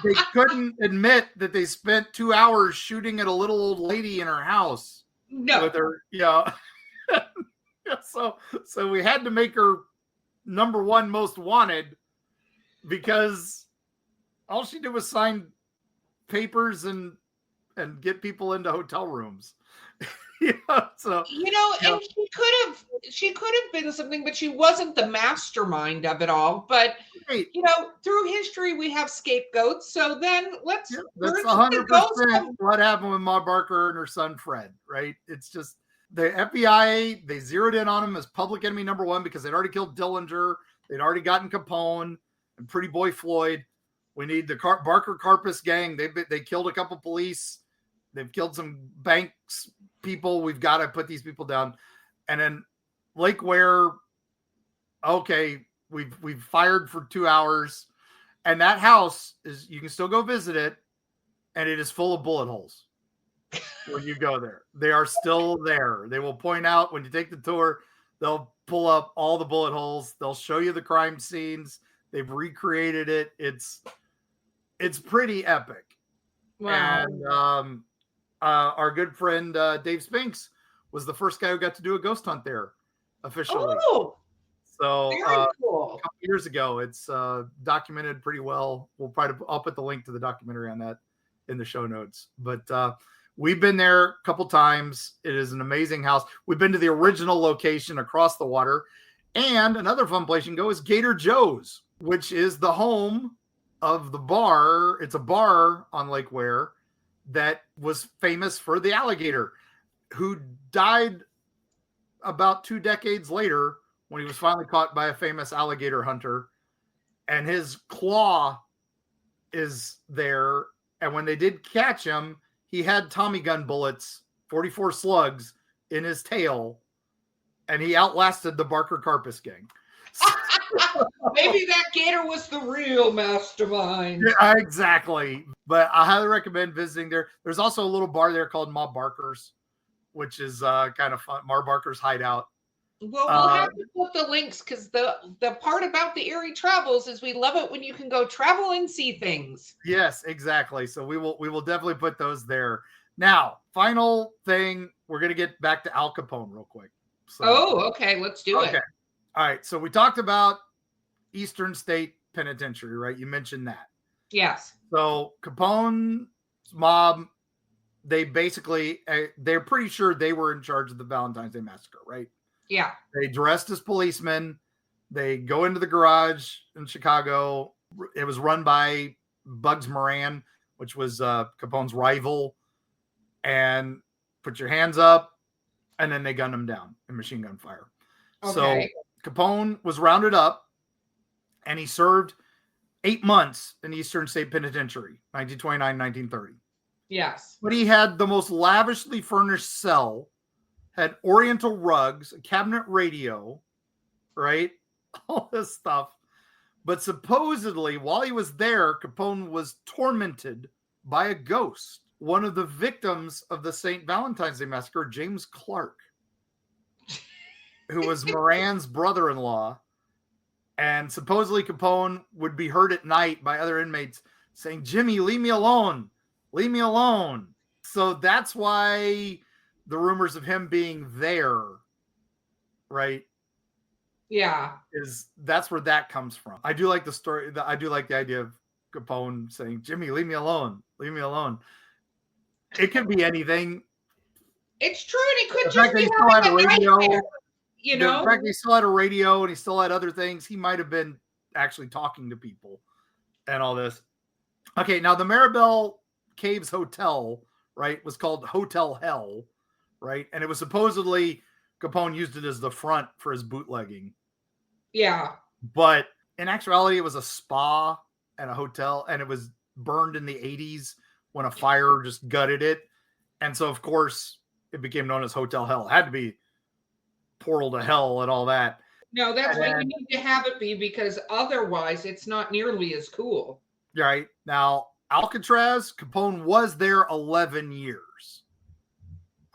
they couldn't admit that they spent 2 hours shooting at a little old lady in her house. No. With her, So we had to make her number one most wanted, because all she did was sign papers and get people into hotel rooms. And she could have been something, but she wasn't the mastermind of it all. But through history we have scapegoats. So then that's 100% what happened with Ma Barker and her son Fred, right? It's just the FBI, they zeroed in on him as public enemy number one because they'd already killed Dillinger. They'd already gotten Capone and Pretty Boy Floyd. We need the Barker Karpus gang. They killed a couple police. They've killed some banks people. We've got to put these people down. And then Lake Ware, okay, we've fired for 2 hours. And that house is, you can still go visit it, and it is full of bullet holes when you go there. They are still there. They will point out when you take the tour, they'll pull up all the bullet holes. They'll show you the crime scenes. They've recreated it. It's pretty epic. Wow. And our good friend Dave Spinks was the first guy who got to do a ghost hunt there officially. Oh, so very cool. A couple years ago, it's documented pretty well. I'll put the link to the documentary on that in the show notes. But we've been there a couple times. It is an amazing house. We've been to the original location across the water. And another fun place you can go is Gator Joe's, which is the home of the bar. It's a bar on Lake Ware that was famous for the alligator, who died about 2 decades later when he was finally caught by a famous alligator hunter. And his claw is there. And when they did catch him, he had Tommy gun bullets, 44 slugs in his tail, and he outlasted the Barker Karpus gang. Maybe that gator was the real mastermind. Yeah, exactly. But I highly recommend visiting there. There's also a little bar there called Ma Barker's, which is kind of fun. Ma Barker's hideout. Well, we'll have to put the links, because the part about the Eerie travels is we love it when you can go travel and see things. Yes, exactly. So we will definitely put those there. Now, final thing, we're going to get back to Al Capone real quick. So, okay. Let's do it. All right. So we talked about Eastern State Penitentiary, right? You mentioned that. Yes. So Capone's mob, they're pretty sure they were in charge of the Valentine's Day Massacre, right? Yeah. They dressed as policemen. They go into the garage in Chicago. It was run by Bugs Moran, which was Capone's rival. And put your hands up. And then they gunned him down in machine gun fire. Okay. So Capone was rounded up, and he served 8 months in Eastern State Penitentiary, 1929, 1930. Yes. But he had the most lavishly furnished cell, had oriental rugs, a cabinet radio, right? All this stuff. But supposedly, while he was there, Capone was tormented by a ghost. One of the victims of the St. Valentine's Day Massacre, James Clark, who was Moran's brother-in-law. And supposedly Capone would be heard at night by other inmates saying, "Jimmy, leave me alone. Leave me alone." So that's why the rumors of him being there, right? Yeah. That's where that comes from. I do like the story. I do like the idea of Capone saying, "Jimmy, leave me alone. Leave me alone." It could be anything. It's true, and it could The just fact that be he still had a having a radio. nightmare, you know? The fact that he still had a radio and he still had other things, he might have been actually talking to people and all this. Okay, now the Maribel Caves Hotel, right, was called Hotel Hell, right? And it was supposedly Capone used it as the front for his bootlegging. Yeah. But in actuality, it was a spa and a hotel, and it was burned in the 80s when a fire just gutted it. And so, of course, it became known as Hotel Hell. It had to be portal to hell and all that. No, that's what you need to have it be, because otherwise it's not nearly as cool. Right. Now, Alcatraz, Capone was there 11 years.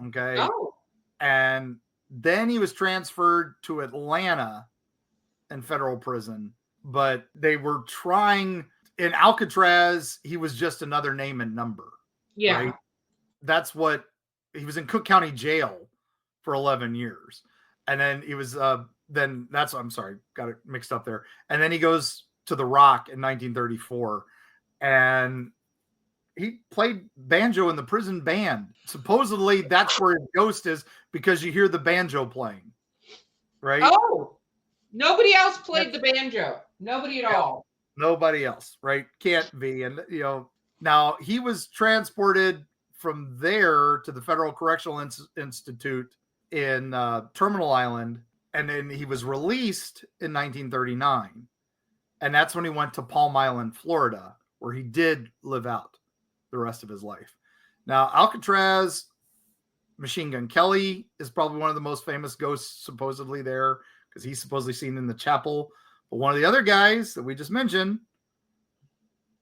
Okay. Oh. And then he was transferred to Atlanta in federal prison. But they were trying, in Alcatraz, he was just another name and number. Yeah. Right? That's what, he was in Cook County Jail for 11 years. And then he was, got it mixed up there. And then he goes to The Rock in 1934. And he played banjo in the prison band. Supposedly that's where his ghost is, because you hear the banjo playing. Right? Oh, nobody else played the banjo. Nobody at all. Nobody else, right? Can't be. And, now he was transported from there to the Federal Correctional Institute in Terminal Island, and then he was released in 1939. And that's when he went to Palm Island, Florida, where he did live out the rest of his life. Now, Alcatraz, Machine Gun Kelly is probably one of the most famous ghosts supposedly there, because he's supposedly seen in the chapel. But one of the other guys that we just mentioned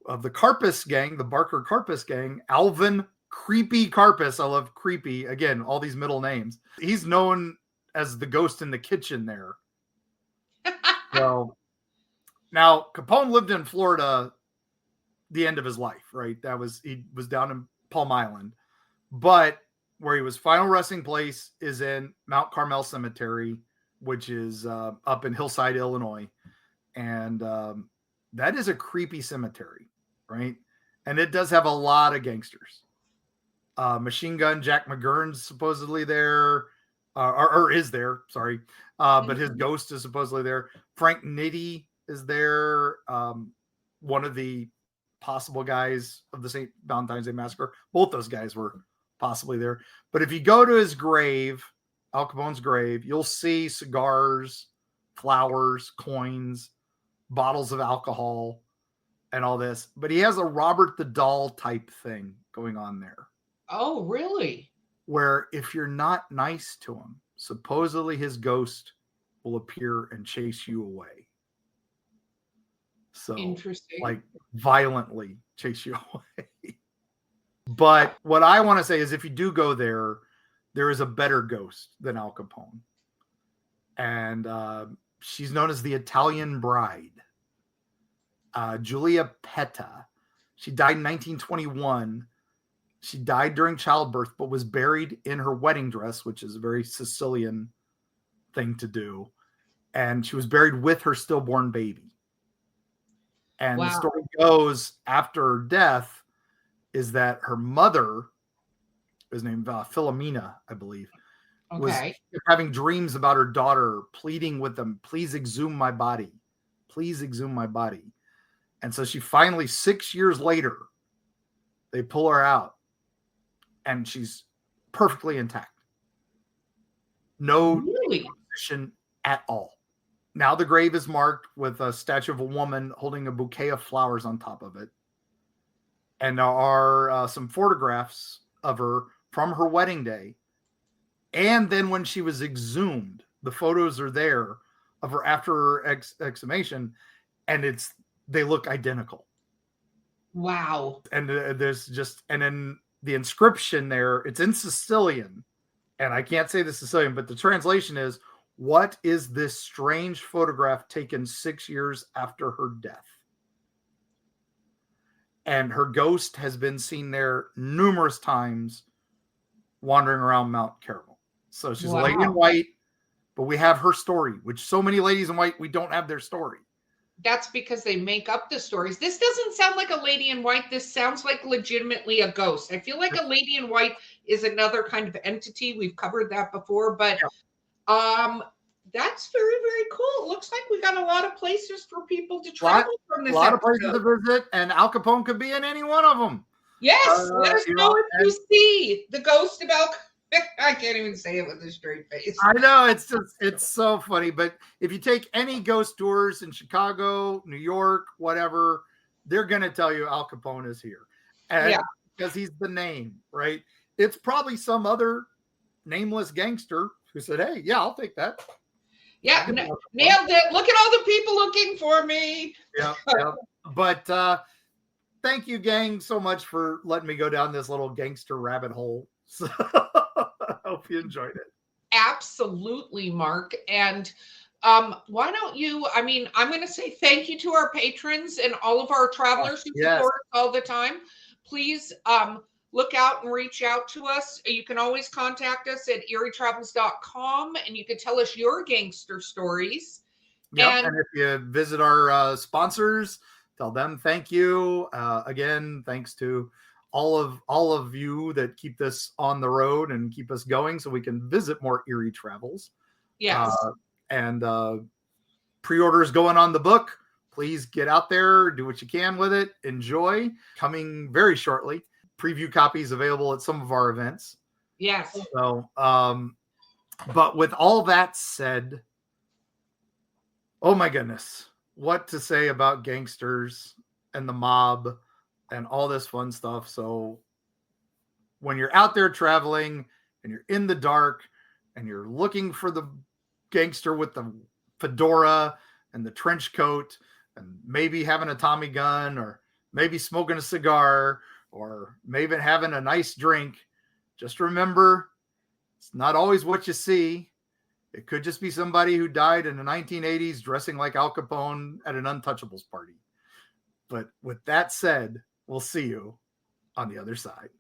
of the Karpus gang, the Barker Karpus gang, Alvin Creepy Karpus. I love Creepy. Again, all these middle names. He's known as the ghost in the kitchen there. So now Capone lived in Florida the end of his life, right? He was down in Palm Island, but where he was final resting place is in Mount Carmel Cemetery, which is up in Hillside, Illinois. And that is a creepy cemetery, right? And it does have a lot of gangsters. Machine Gun Jack McGurn's supposedly there, or is there, sorry. But his ghost is supposedly there. Frank Nitti is there. One of the possible guys of the St. Valentine's Day Massacre. Both those guys were possibly there. But if you go to his grave, Al Capone's grave, you'll see cigars, flowers, coins, bottles of alcohol, and all this. But he has a Robert the Doll type thing going on there. Oh, really? Where if you're not nice to him, supposedly his ghost will appear and chase you away. So, interesting. Like violently chase you away. But what I want to say is if you do go there, there is a better ghost than Al Capone. And she's known as the Italian Bride. Julia Petta. She died in 1921. She died during childbirth, but was buried in her wedding dress, which is a very Sicilian thing to do. And she was buried with her stillborn baby. And the story goes after her death is that her mother is named Philomena, I believe, was having dreams about her daughter, pleading with them, please exhume my body. Please exhume my body. And so she finally, 6 years later, they pull her out and she's perfectly intact. No position at all. Now the grave is marked with a statue of a woman holding a bouquet of flowers on top of it. And there are some photographs of her from her wedding day. And then when she was exhumed, the photos are there of her after her exhumation, and they look identical. Wow. And and then the inscription there, it's in Sicilian, and I can't say the Sicilian, but the translation is, what is this strange photograph taken 6 years after her death? And her ghost has been seen there numerous times wandering around Mount Carmel. So she's a lady in white, but we have her story, which so many ladies in white, we don't have their story. That's because they make up the stories. This doesn't sound like a lady in white. This sounds like legitimately a ghost. I feel like a lady in white is another kind of entity. We've covered that before, but that's very, very cool. It looks like we got a lot of places for people to travel from this. A lot of places to visit, and Al Capone could be in any one of them. Yes, let us know if you see the ghost of Al. I can't even say it with a straight face. I know, it's so funny. But if you take any ghost tours in Chicago, New York, whatever, they're going to tell you Al Capone is here. And because he's the name, right? It's probably some other nameless gangster who said, hey, yeah, I'll take that. Yeah, nailed it. Look at all the people looking for me. Yeah. But thank you, gang, so much for letting me go down this little gangster rabbit hole. So I hope you enjoyed it. Absolutely, Mark. And why don't you, I'm going to say thank you to our patrons and all of our travelers who support us all the time. Please look out and reach out to us. You can always contact us at eerietravels.com, and you can tell us your gangster stories. Yeah, and if you visit our sponsors, tell them thank you. Again, thanks to all of you that keep this on the road and keep us going so we can visit more Eerie Travels. Yes. And pre-orders going on the book. Please get out there, do what you can with it. Enjoy. Coming very shortly. Preview copies available at some of our events. Yes. So But with all that said, oh my goodness, what to say about gangsters and the mob and all this fun stuff. So when you're out there traveling and you're in the dark and you're looking for the gangster with the fedora and the trench coat and maybe having a Tommy gun or maybe smoking a cigar or maybe having a nice drink, just remember it's not always what you see. It could just be somebody who died in the 1980s dressing like Al Capone at an Untouchables party. But with that said, we'll see you on the other side.